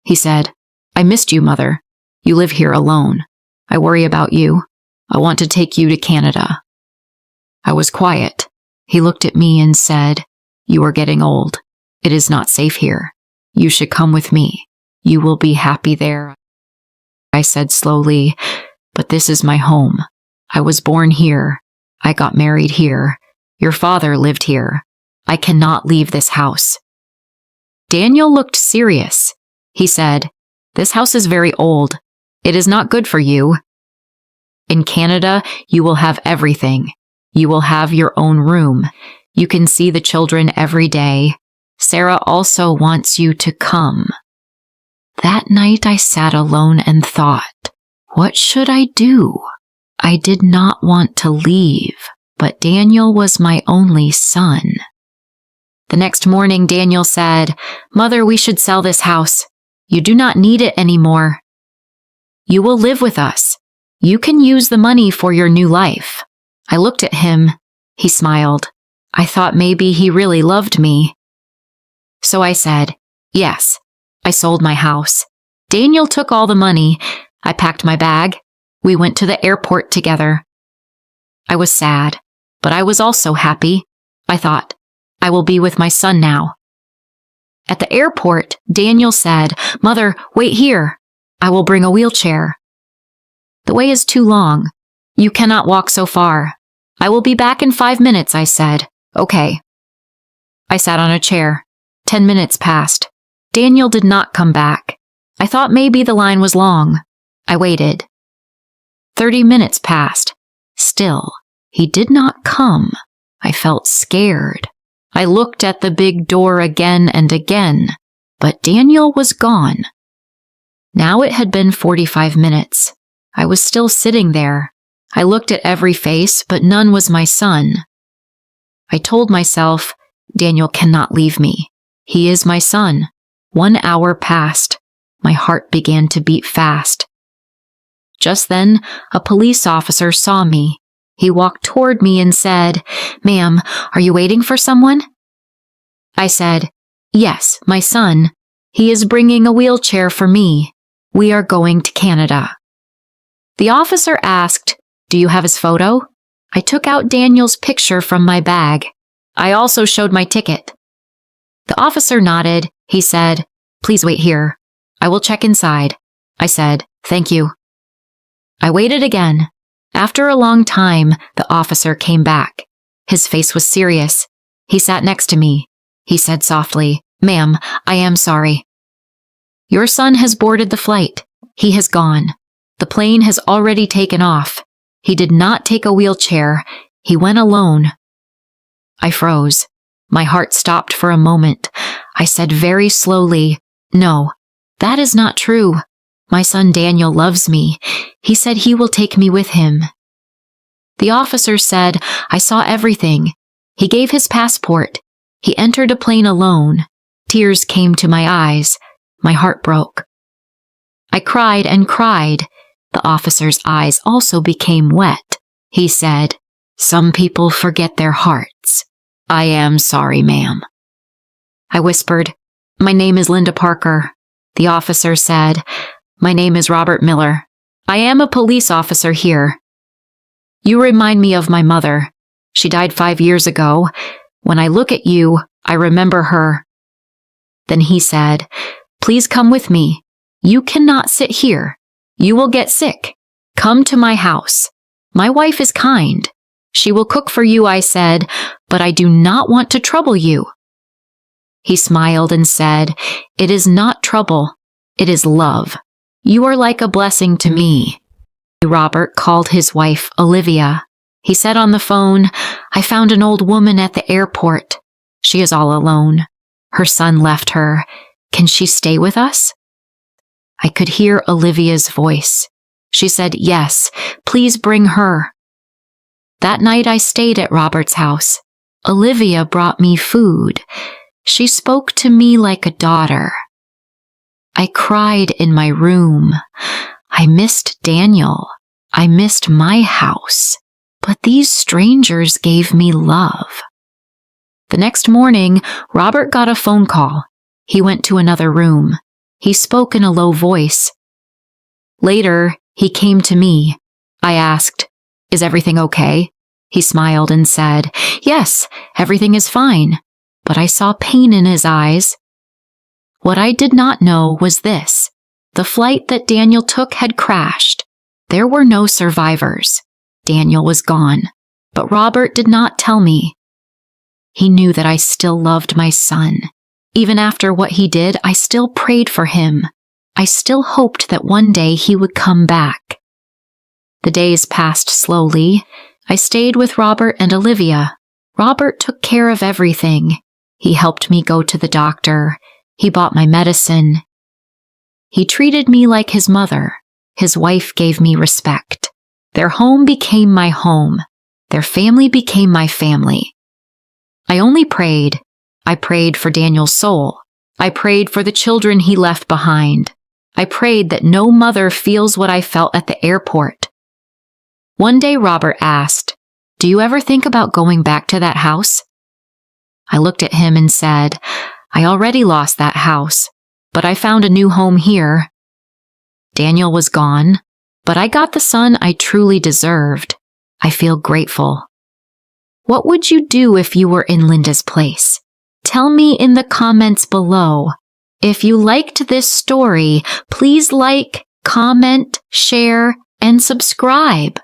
He said, "I missed you, Mother. You live here alone. I worry about you. I want to take you to Canada." I was quiet. He looked at me and said, "You are getting old. It is not safe here. You should come with me. You will be happy there." I said slowly, "But this is my home. I was born here. I got married here. Your father lived here. I cannot leave this house." Daniel looked serious. He said, "This house is very old. It is not good for you. In Canada, you will have everything. You will have your own room. You can see the children every day. Sarah also wants you to come." That night I sat alone and thought, what should I do? I did not want to leave, but Daniel was my only son. The next morning, Daniel said, "Mother, we should sell this house. You do not need it anymore. You will live with us. You can use the money for your new life." I looked at him. He smiled. I thought maybe he really loved me. So I said, "Yes." I sold my house. Daniel took all the money. I packed my bag. We went to the airport together. I was sad, but I was also happy. I thought, I will be with my son now. At the airport, Daniel said, "Mother, wait here. I will bring a wheelchair." "The way is too long. You cannot walk so far. I will be back in 5 minutes," I said. "Okay." I sat on a chair. 10 minutes passed. Daniel did not come back. I thought maybe the line was long. I waited. 30 minutes passed. Still, he did not come. I felt scared. I looked at the big door again and again, but Daniel was gone. Now it had been 45 minutes. I was still sitting there. I looked at every face, but none was my son. I told myself, Daniel cannot leave me. He is my son. 1 hour passed. My heart began to beat fast. Just then, a police officer saw me. He walked toward me and said, "Ma'am, are you waiting for someone?" I said, "Yes, my son. He is bringing a wheelchair for me. We are going to Canada." The officer asked, "Do you have his photo?" I took out Daniel's picture from my bag. I also showed my ticket. The officer nodded. He said, "Please wait here. I will check inside." I said, "Thank you." I waited again. After a long time, the officer came back. His face was serious. He sat next to me. He said softly, "Ma'am, I am sorry. Your son has boarded the flight. He has gone. The plane has already taken off. He did not take a wheelchair. He went alone." I froze. My heart stopped for a moment. I said very slowly, "No, that is not true. My son Daniel loves me. He said he will take me with him." The officer said, "I saw everything. He gave his passport. He entered a plane alone." Tears came to my eyes. My heart broke. I cried and cried. The officer's eyes also became wet. He said, "Some people forget their hearts. I am sorry, ma'am." I whispered, "My name is Linda Parker." The officer said, "My name is Robert Miller. I am a police officer here. You remind me of my mother. She died 5 years ago. When I look at you, I remember her." Then he said, "Please come with me. You cannot sit here. You will get sick. Come to my house. My wife is kind. She will cook for you," I said, "but I do not want to trouble you." He smiled and said, "It is not trouble. It is love. You are like a blessing to me." Robert called his wife Olivia. He said on the phone, "I found an old woman at the airport. She is all alone. Her son left her. Can she stay with us?" I could hear Olivia's voice. She said, "Yes, please bring her." That night I stayed at Robert's house. Olivia brought me food. She spoke to me like a daughter. I cried in my room. I missed Daniel. I missed my house. But these strangers gave me love. The next morning, Robert got a phone call. He went to another room. He spoke in a low voice. Later, he came to me. I asked, "Is everything okay?" He smiled and said, "Yes, everything is fine." But I saw pain in his eyes. What I did not know was this. The flight that Daniel took had crashed. There were no survivors. Daniel was gone. But Robert did not tell me. He knew that I still loved my son. Even after what he did, I still prayed for him. I still hoped that one day he would come back. The days passed slowly. I stayed with Robert and Olivia. Robert took care of everything. He helped me go to the doctor. He bought my medicine. He treated me like his mother. His wife gave me respect. Their home became my home. Their family became my family. I only prayed. I prayed for Daniel's soul. I prayed for the children he left behind. I prayed that no mother feels what I felt at the airport. One day Robert asked, "Do you ever think about going back to that house?" I looked at him and said, "I already lost that house, but I found a new home here." Daniel was gone, but I got the son I truly deserved. I feel grateful. What would you do if you were in Linda's place? Tell me in the comments below. If you liked this story, please like, comment, share, and subscribe.